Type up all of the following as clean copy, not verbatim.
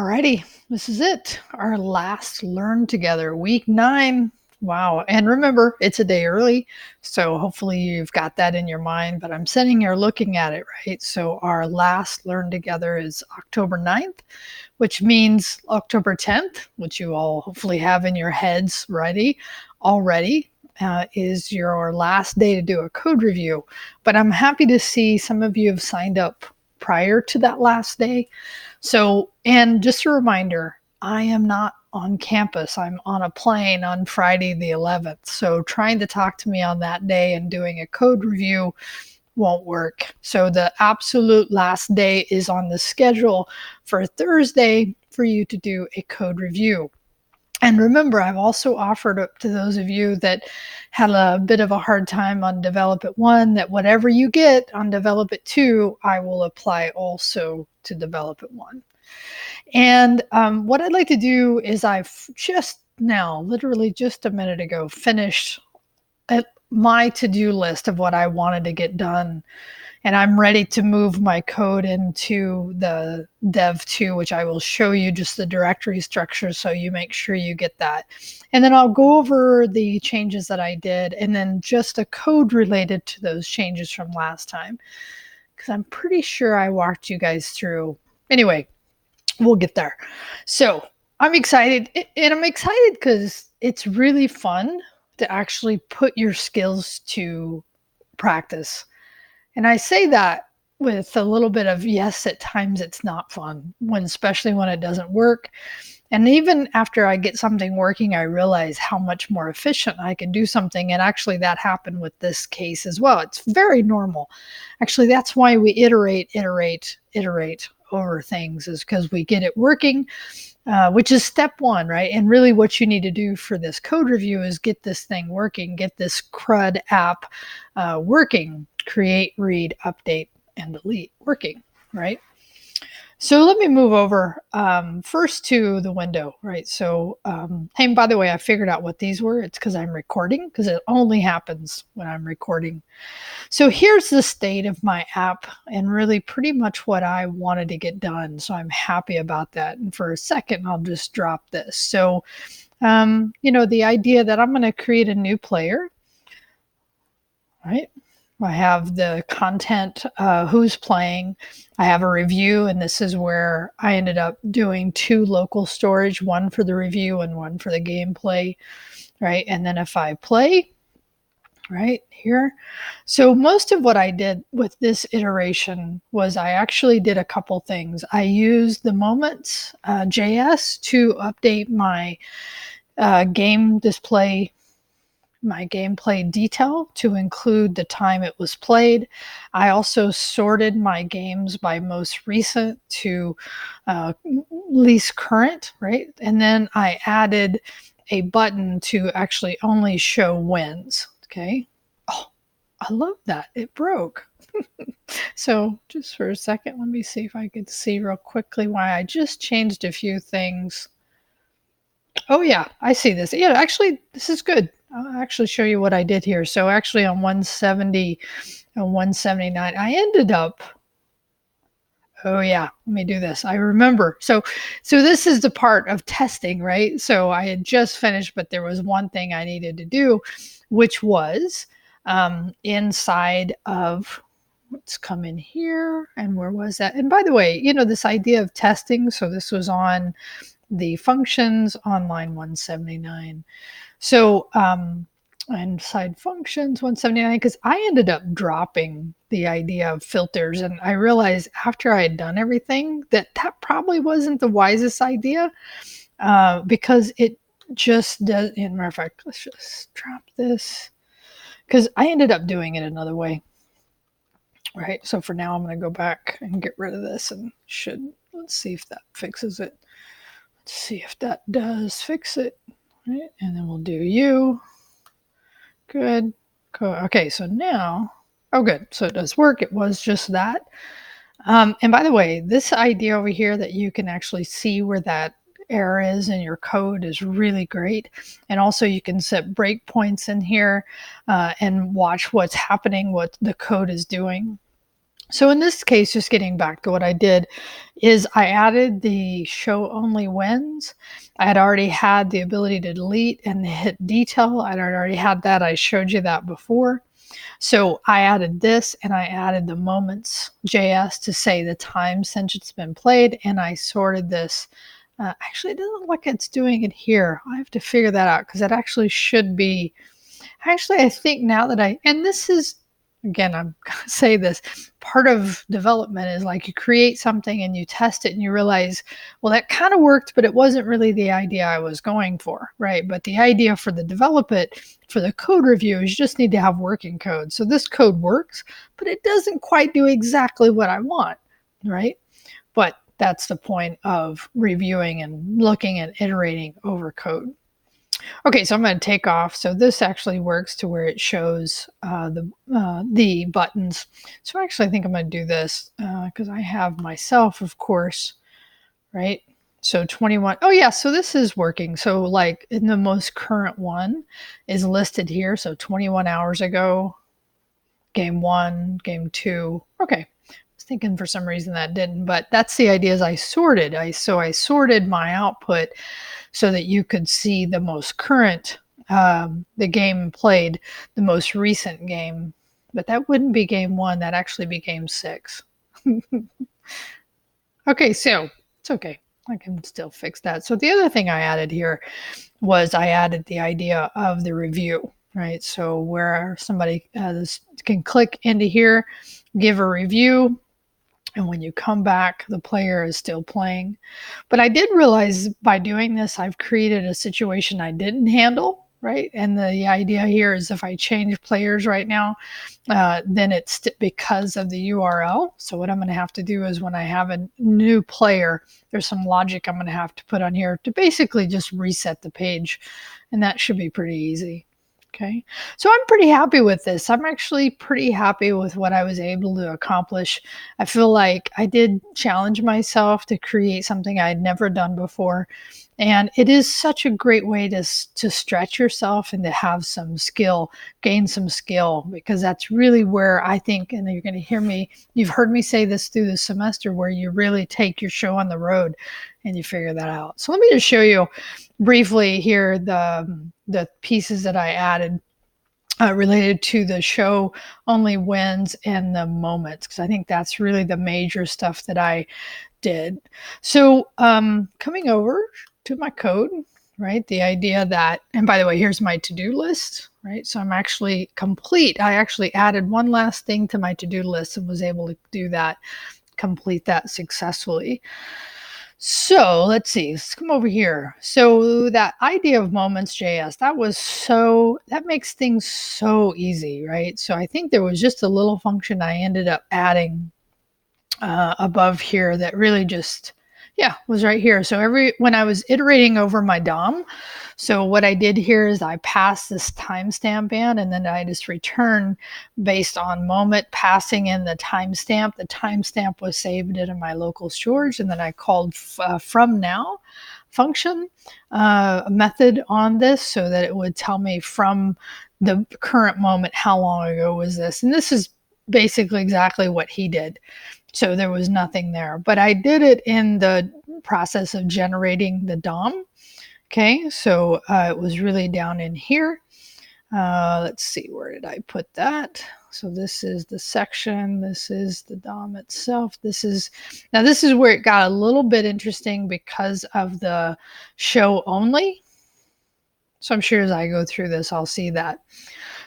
Alrighty, this is it. Our last Learn Together, week 9. Wow. And remember, it's a day early. So hopefully you've got that in your mind. But I'm sitting here looking at it, right? So our last Learn Together is October 9th, which means October 10th, which you all hopefully have in your heads ready already. Is your last day to do a code review. But I'm happy to see some of you have signed up prior to that last day. So, and just a reminder, I am not on campus. I'm on a plane on Friday the 11th. So trying to talk to me on that day and doing a code review won't work. So the absolute last day is on the schedule for Thursday for you to do a code review. And remember, I've also offered up to those of you that had a bit of a hard time on Develop It 1 that whatever you get on Develop It 2, I will apply also to Develop It 1. And what I'd like to do is I've just now, literally just a minute ago, finished my to-do list of what I wanted to get done. And I'm ready to move my code into the Dev 2, which I will show you just the directory structure so you make sure you get that. And then I'll go over the changes that I did and then just a code related to those changes from last time. Because I'm pretty sure I walked you guys through. Anyway, we'll get there. So I'm excited. And I'm excited because it's really fun to actually put your skills to practice. And I say that with a little bit of, yes, at times it's not fun, especially when it doesn't work. And even after I get something working, I realize how much more efficient I can do something. And actually that happened with this case as well. It's very normal. Actually, that's why we iterate over things, is because we get it working, which is step 1, right? And really what you need to do for this code review is get this thing working, get this CRUD app working. Create, read, update, and delete working, right? So let me move over first to the window, right? So, hey, by the way, I figured out what these were. It's because I'm recording, because it only happens when I'm recording. So here's the state of my app and really pretty much what I wanted to get done. So I'm happy about that. And for a second, I'll just drop this. So, the idea that I'm going to create a new player, right? I have the content, who's playing. I have a review, and this is where I ended up doing 2 local storage, one for the review and one for the gameplay, right? And then if I play, right here. So most of what I did with this iteration was I actually did a couple things. I used the moments JS to update my game display, my gameplay detail to include the time it was played. I also sorted my games by most recent to least current, right? And then I added a button to actually only show wins, okay? Oh, I love that. It broke. So just for a second, let me see if I could see real quickly why I just changed a few things. Oh yeah, I see this. Yeah, actually, this is good. I'll actually show you what I did here. So actually on 170 and 179, I ended up, oh yeah, let me do this. I remember. So this is the part of testing, right? So I had just finished, but there was one thing I needed to do, which was inside of, let's come in here. And where was that? And by the way, this idea of testing, so this was on the functions on line 179. So inside functions 179, because I ended up dropping the idea of filters, and I realized after I had done everything that probably wasn't the wisest idea, because it just does. In matter of fact, let's just drop this, because I ended up doing it another way. Right, so for now I'm going to go back and get rid of this, and let's see if that fixes it. Let's see if that does fix it. Right, and then we'll do you. Good. Okay, so now, oh good, so it does work. It was just that. And by the way, this idea over here that you can actually see where that error is in your code is really great. And also you can set breakpoints in here and watch what's happening, what the code is doing. So in this case, just getting back to what I did is I added the show only wins. I had already had the ability to delete and hit detail. I'd already had that. I showed you that before. So I added this and I added the moments JS to say the time since it's been played. And I sorted this. Actually, it doesn't look like it's doing it here. I have to figure that out because it actually should be. Actually, I think now that and this is, again, I'm going to say this, part of development is like you create something and you test it and you realize, well, that kind of worked, but it wasn't really the idea I was going for, right? But the idea for the development, for the code review, is you just need to have working code. So this code works, but it doesn't quite do exactly what I want, right? But that's the point of reviewing and looking and iterating over code. Okay, so I'm going to take off. So this actually works to where it shows the buttons. So actually, I think I'm going to do this because I have myself, of course, right? So 21. Oh yeah, so this is working. So like in the most current one is listed here. So 21 hours ago, game 1, game 2. Okay. I was thinking for some reason that didn't, but that's the idea is I sorted. So I sorted my output so that you could see the most current, the game played, the most recent game. But that wouldn't be game 1. That'd actually be game 6. Okay, so it's okay. I can still fix that. So the other thing I added here was I added the idea of the review, right? So where somebody can click into here, give a review, and when you come back, the player is still playing. But I did realize by doing this, I've created a situation I didn't handle, right? And the idea here is if I change players right now, then it's because of the URL. So what I'm going to have to do is when I have a new player, there's some logic I'm going to have to put on here to basically just reset the page. And that should be pretty easy. Okay, so I'm pretty happy with this. I'm actually pretty happy with what I was able to accomplish. I feel like I did challenge myself to create something I had never done before. And it is such a great way to stretch yourself and to have some skill, gain some skill, because that's really where I think, and you're going to hear me, you've heard me say this through the semester, where you really take your show on the road and you figure that out. So let me just show you briefly here the pieces that I added related to the show only wins and the moments, because I think that's really the major stuff that I did. So coming over to my code, right? The idea that, and by the way, here's my to-do list, right? So I'm actually complete. I actually added one last thing to my to-do list and was able to do that, complete that successfully. So let's see, let's come over here. So that idea of moments.js, that makes things so easy, right? So I think there was just a little function I ended up adding above here that really just, yeah, was right here. So when I was iterating over my DOM, so what I did here is I passed this timestamp in, and then I just return based on moment, passing in the timestamp. The timestamp was saved into my local storage, and then I called from now function method on this so that it would tell me from the current moment how long ago was this. And this is basically exactly what he did. So there was nothing there, but I did it in the process of generating the DOM. Okay, so it was really down in here. Let's see, where did I put that? So this is the section. This is the DOM itself. This is where it got a little bit interesting because of the show only. So I'm sure as I go through this, I'll see that.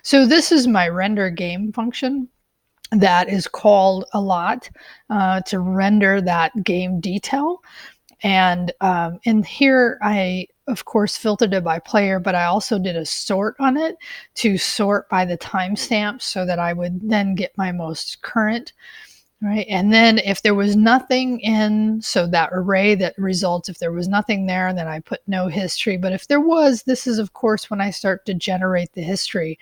So this is my render game function that is called a lot to render that game detail. And in here, I, of course, filtered it by player, but I also did a sort on it to sort by the timestamp so that I would then get my most current, right? And then if there was nothing in, so that array that results, if there was nothing there, then I put no history. But if there was, this is, of course, when I start to generate the history.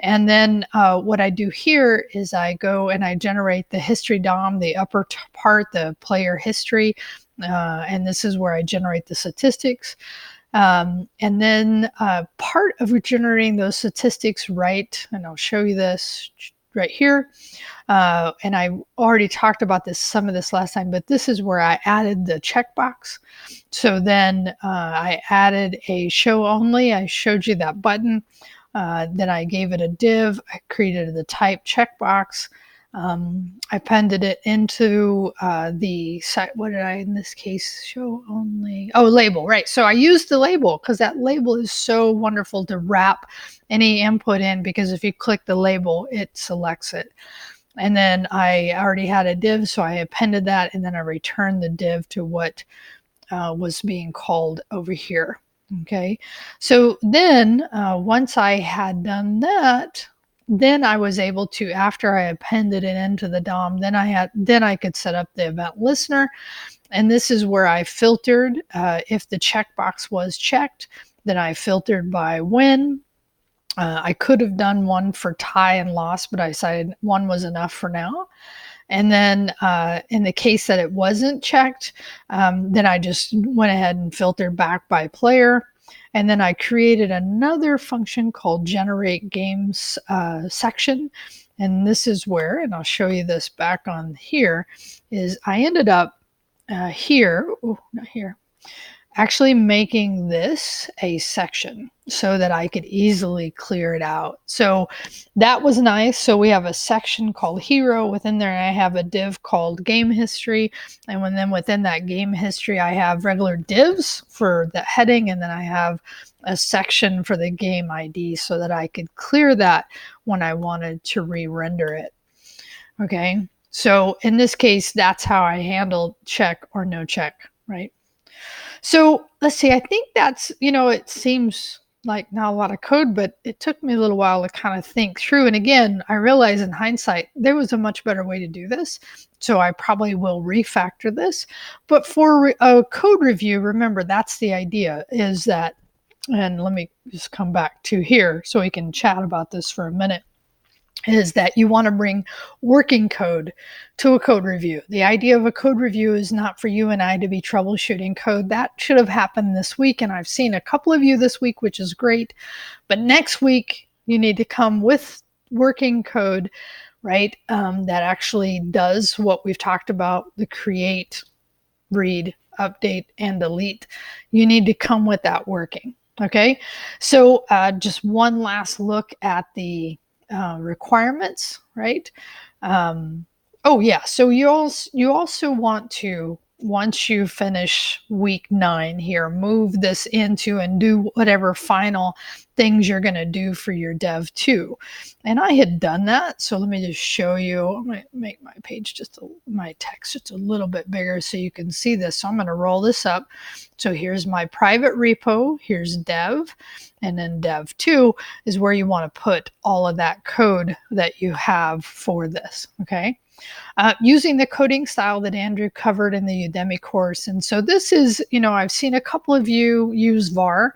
And then what I do here is I go and I generate the history DOM, the upper part, the player history, and this is where I generate the statistics. And then part of generating those statistics, right, and I'll show you this, right here. And I already talked about some of this last time, but this is where I added the checkbox. So then I added a show only. I showed you that button. Then I gave it a div. I created the type checkbox. I appended it into the site. What did I, in this case, show only? Oh, label, right. So I used the label because that label is so wonderful to wrap any input in, because if you click the label, it selects it. And then I already had a div, so I appended that, and then I returned the div to what was being called over here. Okay, so then once I had done that, then I was able to, after I appended it into the DOM, then I could set up the event listener, and this is where I filtered. If the checkbox was checked, then I filtered by win. I could have done one for tie and loss, but I decided one was enough for now. And then in the case that it wasn't checked, then I just went ahead and filtered back by player. And then I created another function called generate games section. And this is where, and I'll show you this back on here, is I ended up here, oh, not here, actually making this a section so that I could easily clear it out. So that was nice. So we have a section called hero. Within there, I have a div called game history. And then within that game history, I have regular divs for the heading. And then I have a section for the game ID so that I could clear that when I wanted to re-render it. Okay. So in this case, that's how I handled check or no check, right? So let's see, I think that's, it seems like not a lot of code, but it took me a little while to kind of think through. And again, I realize in hindsight, there was a much better way to do this. So I probably will refactor this. But for a code review, remember, that's the idea, is that, and let me just come back to here so we can chat about this for a minute, is that you want to bring working code to a code review. The idea of a code review is not for you and I to be troubleshooting code. That should have happened this week, and I've seen a couple of you this week, which is great. But next week, you need to come with working code, right, that actually does what we've talked about, the create, read, update, and delete. You need to come with that working, okay? So just one last look at the requirements, right? Oh yeah, so you also want to, once you finish week 9 here, move this into and do whatever final things you're going to do for your dev 2. And I had done that, so let me just show you. I'm going to make my page my text just a little bit bigger so you can see this. So I'm going to roll this up. So here's my private repo, here's dev, and then dev 2 is where you want to put all of that code that you have for this, okay? Using the coding style that Andrew covered in the Udemy course. And so this is, I've seen a couple of you use var,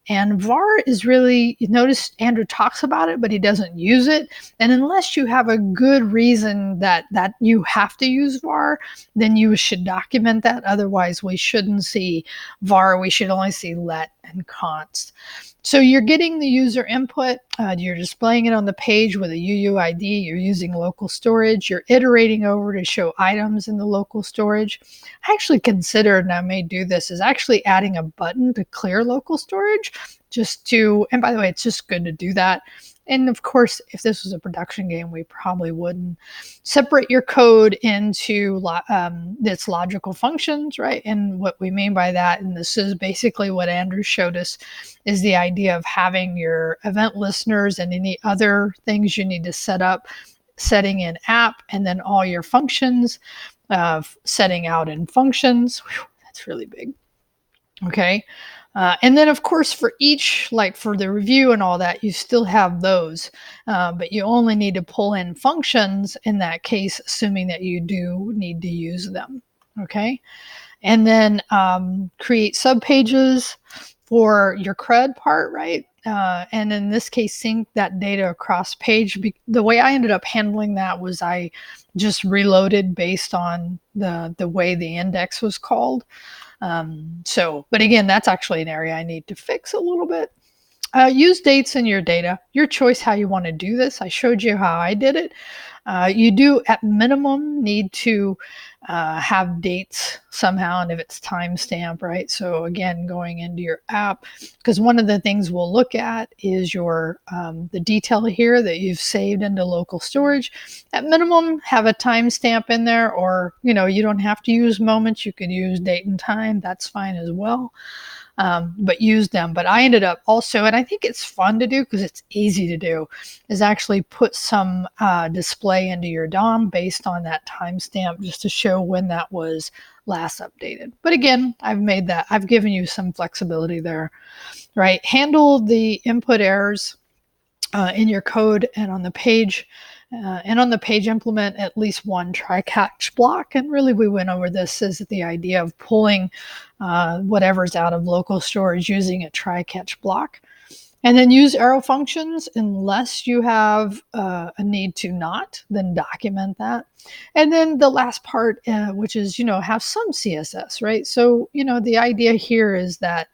and var is really, you notice Andrew talks about it, but he doesn't use it. And unless you have a good reason that you have to use var, then you should document that. Otherwise, we shouldn't see var. We should only see let and const. So you're getting the user input, you're displaying it on the page with a UUID, you're using local storage, you're iterating over to show items in the local storage. I actually considered, and I may do this, is actually adding a button to clear local storage, and by the way, it's just good to do that. And of course, if this was a production game, we probably wouldn't. Separate your code into its logical functions, right? And what we mean by that, and this is basically what Andrew showed us, is the idea of having your event listeners and any other things you need to set up, setting in app, and then all your functions, setting out in functions. Whew, that's really big. Okay. And then, of course, for each, like for the review and all that, you still have those, but you only need to pull in functions in that case, assuming that you do need to use them. Okay. And then create subpages for your CRUD part, right? And in this case, sync that data across page. The way I ended up handling that was I just reloaded based on the way the index was called. But again, that's actually an area I need to fix a little bit. Use dates in your data. Your choice how you want to do this. I showed you how I did it. You do at minimum need to have dates somehow, and if it's timestamp, right? So again, going into your app, because one of the things we'll look at is your the detail here that you've saved into local storage. At minimum, have a timestamp in there, or you don't have to use moments. You could use date and time. That's fine as well, but use them. But I ended up also, and I think it's fun to do because it's easy to do, is actually put some display into your DOM based on that timestamp just to show when that was last updated. But again, I've given you some flexibility there, right? Handle the input errors in your code and on the page. And on the page, implement at least one try-catch block. And really, we went over this as the idea of pulling whatever's out of local storage using a try-catch block. And then use arrow functions unless you have a need to not, then document that. And then the last part, which is, have some CSS, right? So, the idea here is that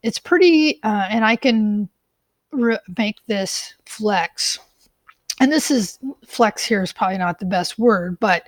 it's pretty, and I can make this flex. And this is flex here is probably not the best word, but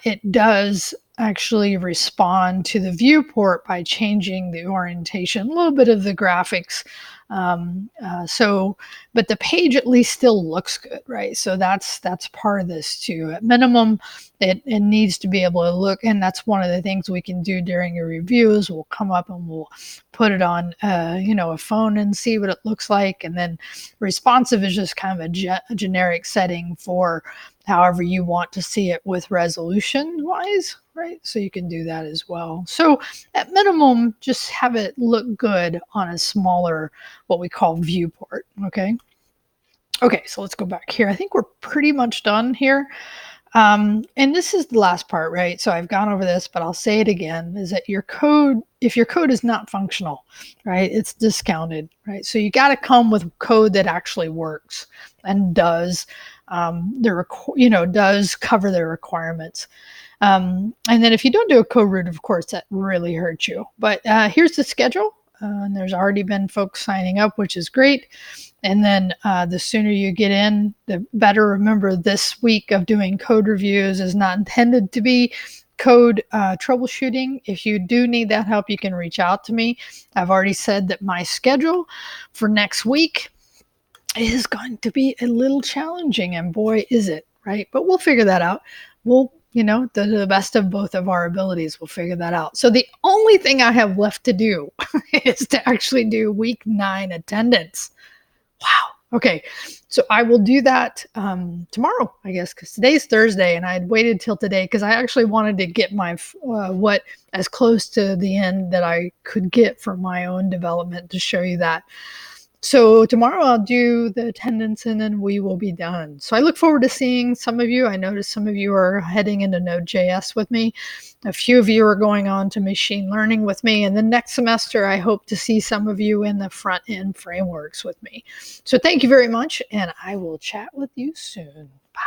it does actually respond to the viewport by changing the orientation, a little bit of the graphics. But the page at least still looks good, right? So that's part of this too. At minimum, it needs to be able to look, and that's one of the things we can do during your reviews. We'll come up and we'll put it on, a phone and see what it looks like. And then responsive is just kind of a generic setting for however you want to see it with resolution wise, right? So you can do that as well. So at minimum, just have it look good on a smaller, what we call viewport, okay? Okay, so let's go back here. I think we're pretty much done here. And this is the last part, right? So I've gone over this, but I'll say it again, is that your code, if your code is not functional, right, it's discounted, right? So you got to come with code that actually works and does does cover the requirements. And then if you don't do a code root, of course, that really hurts you. But here's the schedule. And there's already been folks signing up, which is great. And then the sooner you get in, the better. Remember, this week of doing code reviews is not intended to be code troubleshooting. If you do need that help, you can reach out to me. I've already said that my schedule for next week is going to be a little challenging, and boy, is it, right? But we'll figure that out. We'll, the best of both of our abilities, we'll figure that out. So the only thing I have left to do is to actually do week 9 attendance. Wow. Okay. So I will do that tomorrow, I guess, because today's Thursday, and I had waited till today because I actually wanted to get my what as close to the end that I could get for my own development to show you that. So tomorrow I'll do the attendance and then we will be done. So I look forward to seeing some of you. I noticed some of you are heading into Node.js with me. A few of you are going on to machine learning with me. And then next semester, I hope to see some of you in the front end frameworks with me. So thank you very much, and I will chat with you soon. Bye.